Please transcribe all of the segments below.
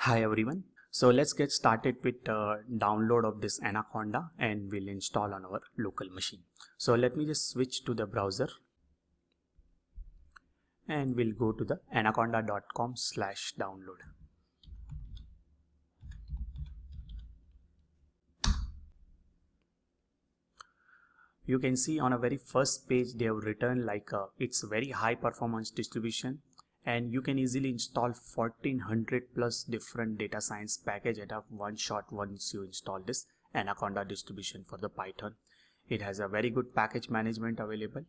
Hi everyone. So let's get started with download of this Anaconda and we'll install on our local machine. So let me just switch to the browser and we'll go to the anaconda.com/download. You can see on a very first page they have written it's very high performance distribution and you can easily install 1400 plus different data science package at a one shot once you install this Anaconda distribution for the Python. It has a very good package management available,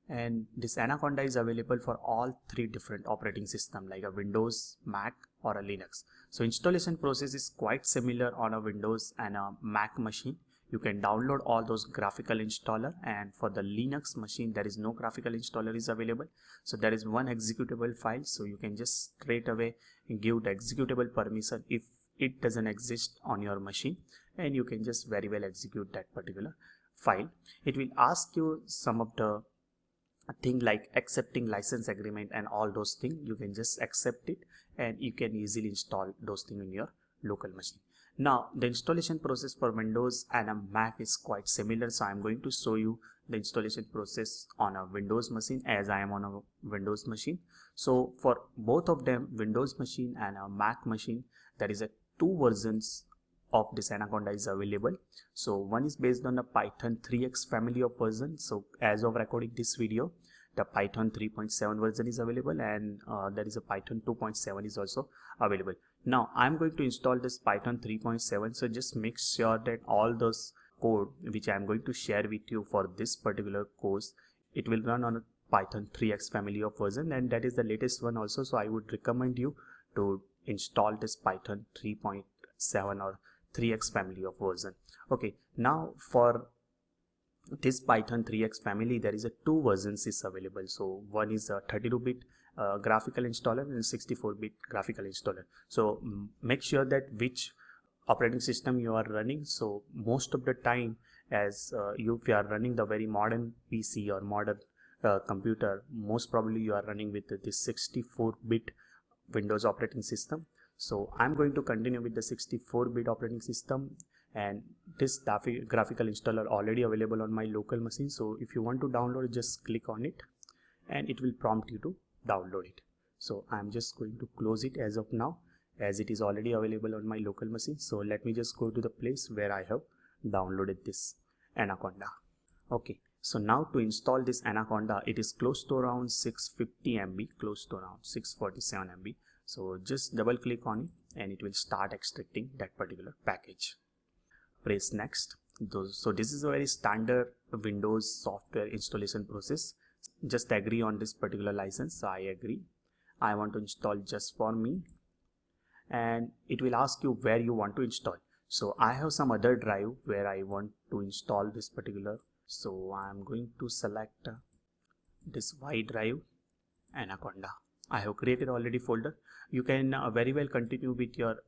and this Anaconda is available for all three different operating systems like a Windows, Mac or a Linux. So installation process is quite similar on a Windows and a Mac machine. You can download all those graphical installer, and for the Linux machine there is no graphical installer is available. So there is one executable file, so you can just straight away give the executable permission if it doesn't exist on your machine, and you can just very well execute that particular file. It will ask you some of the thing like accepting license agreement and all those things. You can just accept it and you can easily install those things in your local machine. Now the installation process for Windows and a Mac is quite similar, so I'm going to show you the installation process on a Windows machine as I am on a Windows machine. So for both of them, Windows machine and a Mac machine, there is a two versions of this Anaconda is available. So one is based on the Python 3x family of version. So as of recording this video, the Python 3.7 version is available, and there is a Python 2.7 is also available. Now I'm going to install this Python 3.7, so just make sure that all those code which I'm going to share with you for this particular course, it will run on a Python 3x family of version, and that is the latest one also. So I would recommend you to install this Python 3.7 or 3x family of version. Okay, now for this Python 3x family there is a two versions is available. So one is a 32-bit graphical installer and 64-bit graphical installer. So make sure that which operating system you are running. So most of the time, as if you are running the very modern PC or modern computer, most probably you are running with this 64-bit Windows operating system. So I'm going to continue with the 64-bit operating system, and this graphical installer already available on my local machine. So if you want to download it, just click on it and it will prompt you to download it. So I'm just going to close it as of now, as it is already available on my local machine. So let me just go to the place where I have downloaded this Anaconda. Okay, so now to install this Anaconda, it is close to around 650 MB, close to around 647 MB. So just double click on it and it will start extracting that particular package. Press next. So this is a very standard Windows software installation process. Just agree on this particular license. So I agree. I want to install just for me, and it will ask you where you want to install. So I have some other drive where I want to install this particular. So I'm going to select this Y drive, Anaconda. I have created already folder. You can very well continue with your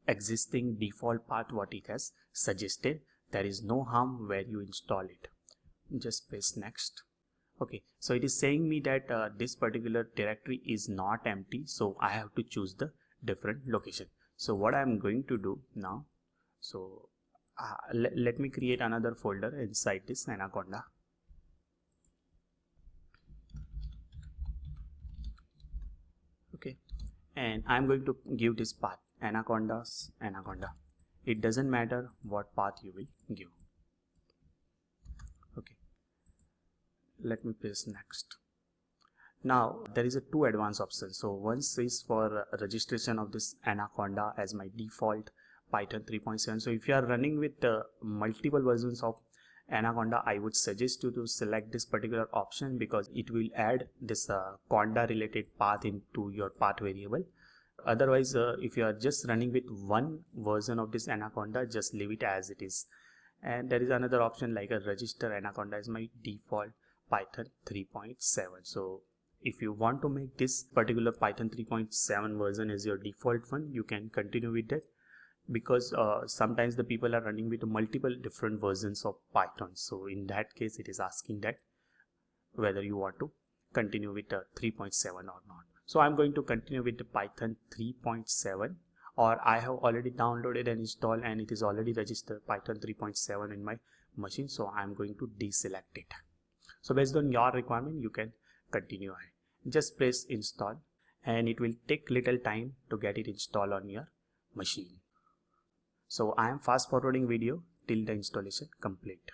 existing default path what it has suggested. There is no harm where you install it. Just press next. Okay, so it is saying me that this particular directory is not empty, so I have to choose the different location. So what I'm going to do now, so let me create another folder inside this Anaconda. Okay, and I'm going to give this path Anaconda. It doesn't matter what path you will give. Okay, let me press next. Now there is a two advanced options. So one is for registration of this Anaconda as my default Python 3.7. So if you are running with multiple versions of Anaconda, I would suggest you to select this particular option because it will add this Conda related path into your path variable. Otherwise, if you are just running with one version of this Anaconda, just leave it as it is. And there is another option like a register Anaconda as my default Python 3.7. So if you want to make this particular Python 3.7 version as your default one, you can continue with that, because sometimes the people are running with multiple different versions of Python. So in that case, it is asking that whether you want to continue with 3.7 or not. So I'm going to continue with the Python 3.7, or I have already downloaded and installed and it is already registered Python 3.7 in my machine, so I'm going to deselect it. So based on your requirement you can continue ahead. Just press install and it will take little time to get it installed on your machine. So I am fast forwarding video till the installation complete.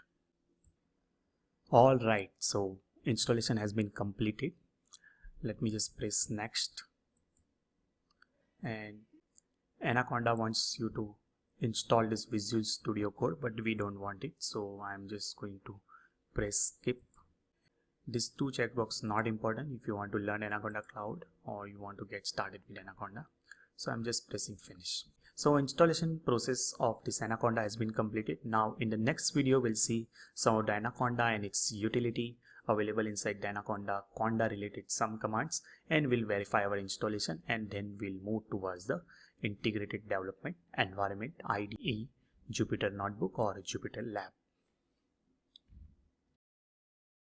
Alright, so installation has been completed. Let me just press next, and Anaconda wants you to install this Visual Studio Code, but we don't want it, so I'm just going to press skip. These two checkbox not important if you want to learn Anaconda Cloud or you want to get started with Anaconda. So I'm just pressing finish. So installation process of this Anaconda has been completed. Now in the next video we'll see some of the Anaconda and its utility available inside the Anaconda Conda related some commands, and we'll verify our installation, and then we'll move towards the integrated development environment, IDE, Jupyter Notebook or Jupyter Lab.